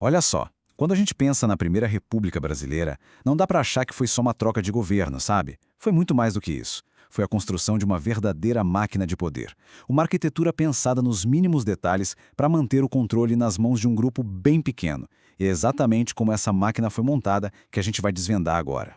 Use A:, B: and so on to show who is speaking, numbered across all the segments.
A: Olha só, quando a gente pensa na Primeira República Brasileira, não dá para achar que foi só uma troca de governo, sabe? Foi muito mais do que isso. Foi a construção de uma verdadeira máquina de poder. Uma arquitetura pensada nos mínimos detalhes para manter o controle nas mãos de um grupo bem pequeno. E é exatamente como essa máquina foi montada que a gente vai desvendar agora.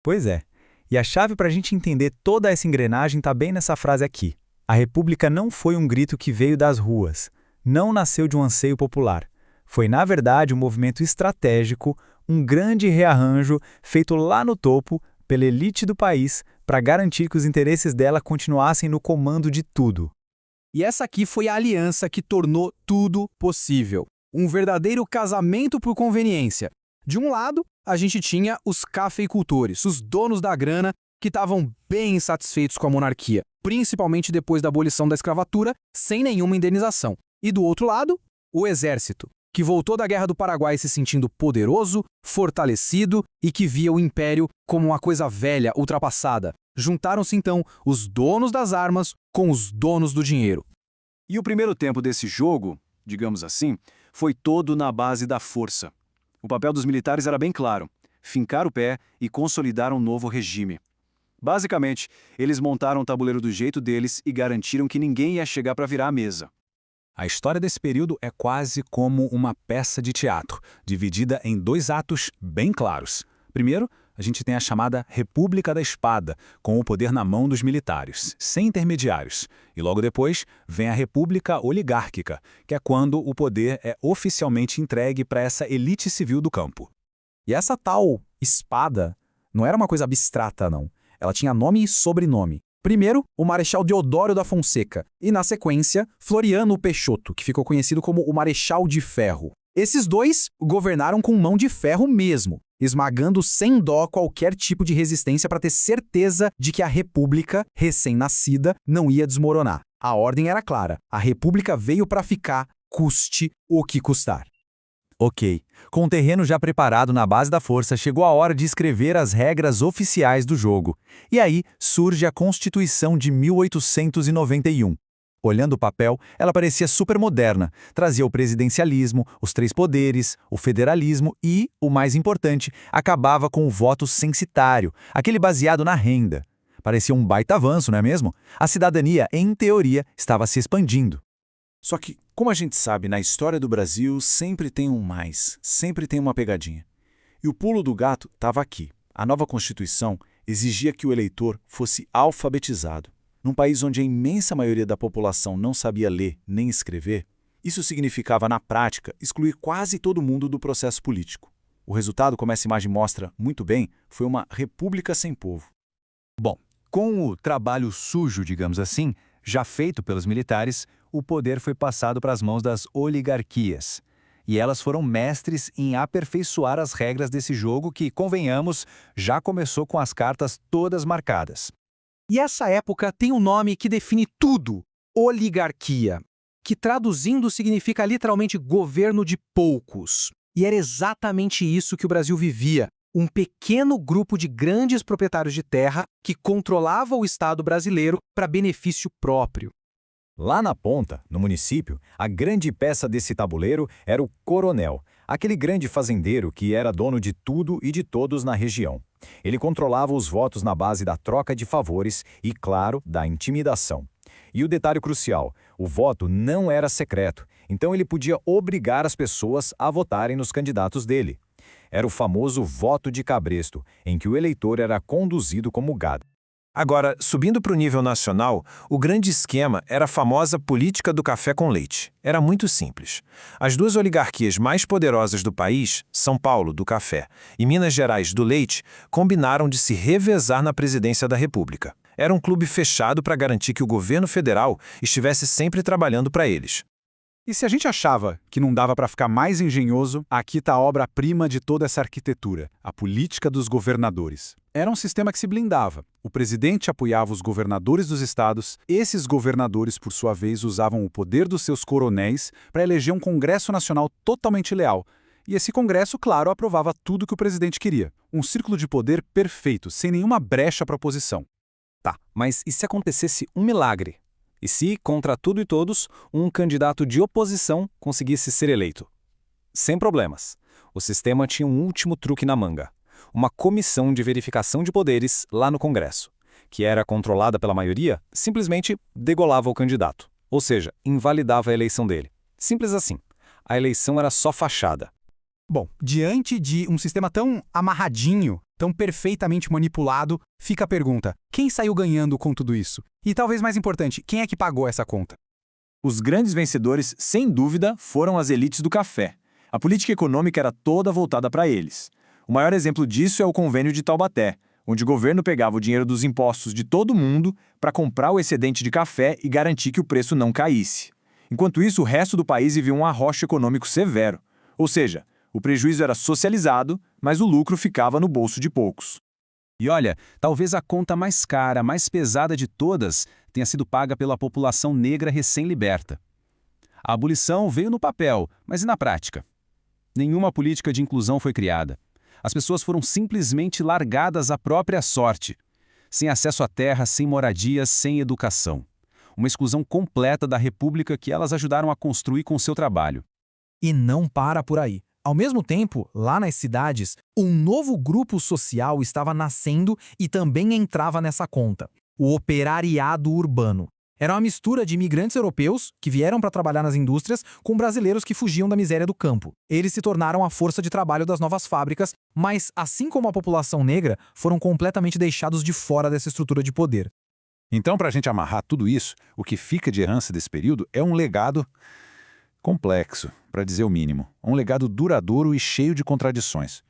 B: Pois é. E a chave para a gente entender toda essa engrenagem está bem nessa frase aqui. A República não foi um grito que veio das ruas. Não nasceu de um anseio popular. Foi, na verdade, um movimento estratégico, um grande rearranjo feito lá no topo, pela elite do país, para garantir que os interesses dela continuassem no comando de tudo.
C: E essa aqui foi a aliança que tornou tudo possível. Um verdadeiro casamento por conveniência. De um lado, a gente tinha os cafeicultores, os donos da grana, que estavam bem insatisfeitos com a monarquia, principalmente depois da abolição da escravatura, sem nenhuma indenização. E do outro lado, o exército, que voltou da Guerra do Paraguai se sentindo poderoso, fortalecido e que via o império como uma coisa velha, ultrapassada. Juntaram-se então os donos das armas com os donos do dinheiro.
D: E o primeiro tempo desse jogo, digamos assim, foi todo na base da força. O papel dos militares era bem claro: fincar o pé e consolidar um novo regime. Basicamente, eles montaram o tabuleiro do jeito deles e garantiram que ninguém ia chegar para virar a mesa.
A: A história desse período é quase como uma peça de teatro, dividida em dois atos bem claros. Primeiro, a gente tem a chamada República da Espada, com o poder na mão dos militares, sem intermediários. E logo depois vem a República Oligárquica, que é quando o poder é oficialmente entregue para essa elite civil do campo.
C: E essa tal espada não era uma coisa abstrata, não. Ela tinha nome e sobrenome. Primeiro, o Marechal Deodoro da Fonseca, e na sequência, Floriano Peixoto, que ficou conhecido como o Marechal de Ferro. Esses dois governaram com mão de ferro mesmo, esmagando sem dó qualquer tipo de resistência para ter certeza de que a República, recém-nascida, não ia desmoronar. A ordem era clara: a República veio para ficar, custe o que custar.
B: Ok, com o terreno já preparado na base da força, chegou a hora de escrever as regras oficiais do jogo. E aí surge a Constituição de 1891. Olhando o papel, ela parecia super moderna, trazia o presidencialismo, os três poderes, o federalismo e, o mais importante, acabava com o voto censitário, aquele baseado na renda. Parecia um baita avanço, não é mesmo? A cidadania, em teoria, estava se expandindo.
A: Só que, como a gente sabe, na história do Brasil sempre tem um mais, sempre tem uma pegadinha. E o pulo do gato estava aqui. A nova Constituição exigia que o eleitor fosse alfabetizado. Num país onde a imensa maioria da população não sabia ler nem escrever, isso significava, na prática, excluir quase todo mundo do processo político. O resultado, como essa imagem mostra muito bem, foi uma república sem povo.
B: Bom, com o trabalho sujo, digamos assim, já feito pelos militares, o poder foi passado para as mãos das oligarquias. E elas foram mestres em aperfeiçoar as regras desse jogo que, convenhamos, já começou com as cartas todas marcadas.
C: E essa época tem um nome que define tudo: oligarquia, que traduzindo significa literalmente governo de poucos. E era exatamente isso que o Brasil vivia: um pequeno grupo de grandes proprietários de terra que controlava o Estado brasileiro para benefício próprio.
B: Lá na ponta, no município, a grande peça desse tabuleiro era o coronel, aquele grande fazendeiro que era dono de tudo e de todos na região. Ele controlava os votos na base da troca de favores e, claro, da intimidação. E o detalhe crucial: o voto não era secreto, então ele podia obrigar as pessoas a votarem nos candidatos dele. Era o famoso voto de cabresto, em que o eleitor era conduzido como gado.
E: Agora, subindo para o nível nacional, o grande esquema era a famosa política do café com leite. Era muito simples. As duas oligarquias mais poderosas do país, São Paulo, do café, e Minas Gerais, do leite, combinaram de se revezar na presidência da República. Era um clube fechado para garantir que o governo federal estivesse sempre trabalhando para eles.
C: E se a gente achava que não dava para ficar mais engenhoso, aqui está a obra-prima de toda essa arquitetura: a política dos governadores. Era um sistema que se blindava. O presidente apoiava os governadores dos estados. Esses governadores, por sua vez, usavam o poder dos seus coronéis para eleger um Congresso Nacional totalmente leal. E esse Congresso, claro, aprovava tudo que o presidente queria. Um círculo de poder perfeito, sem nenhuma brecha para a oposição.
F: Tá, mas e se acontecesse um milagre? E se, contra tudo e todos, um candidato de oposição conseguisse ser eleito? Sem problemas. O sistema tinha um último truque na manga. Uma comissão de verificação de poderes lá no Congresso, que era controlada pela maioria, simplesmente degolava o candidato. Ou seja, invalidava a eleição dele. Simples assim. A eleição era só fachada.
C: Bom, diante de um sistema tão amarradinho, tão perfeitamente manipulado, fica a pergunta: quem saiu ganhando com tudo isso? E talvez mais importante, quem é que pagou essa conta?
D: Os grandes vencedores, sem dúvida, foram as elites do café. A política econômica era toda voltada para eles. O maior exemplo disso é o Convênio de Taubaté, onde o governo pegava o dinheiro dos impostos de todo mundo para comprar o excedente de café e garantir que o preço não caísse. Enquanto isso, o resto do país vivia um arrocho econômico severo. Ou seja, o prejuízo era socializado, mas o lucro ficava no bolso de poucos.
G: E olha, talvez a conta mais cara, mais pesada de todas, tenha sido paga pela população negra recém-liberta. A abolição veio no papel, mas e na prática? Nenhuma política de inclusão foi criada. As pessoas foram simplesmente largadas à própria sorte, sem acesso à terra, sem moradias, sem educação. Uma exclusão completa da república que elas ajudaram a construir com seu trabalho.
H: E não para por aí. Ao mesmo tempo, lá nas cidades, um novo grupo social estava nascendo e também entrava nessa conta: o operariado urbano. Era uma mistura de imigrantes europeus, que vieram para trabalhar nas indústrias, com brasileiros que fugiam da miséria do campo. Eles se tornaram a força de trabalho das novas fábricas, mas, assim como a população negra, foram completamente deixados de fora dessa estrutura de poder.
B: Então, para a gente amarrar tudo isso, o que fica de herança desse período é um legado complexo, para dizer o mínimo. Um legado duradouro e cheio de contradições.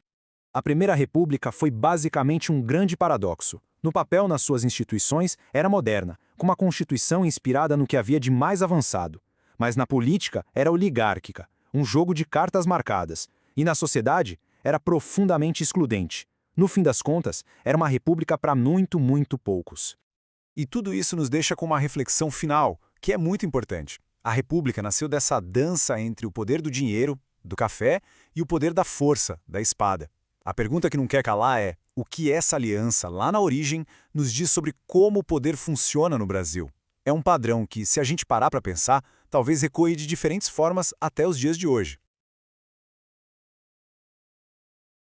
F: A Primeira República foi basicamente um grande paradoxo. No papel, nas suas instituições, era moderna, com uma constituição inspirada no que havia de mais avançado. Mas na política, era oligárquica, um jogo de cartas marcadas. E na sociedade, era profundamente excludente. No fim das contas, era uma república para muito, muito poucos.
A: E tudo isso nos deixa com uma reflexão final, que é muito importante. A República nasceu dessa dança entre o poder do dinheiro, do café, e o poder da força, da espada. A pergunta que não quer calar é: o que essa aliança, lá na origem, nos diz sobre como o poder funciona no Brasil? É um padrão que, se a gente parar para pensar, talvez ecoe de diferentes formas até os dias de hoje.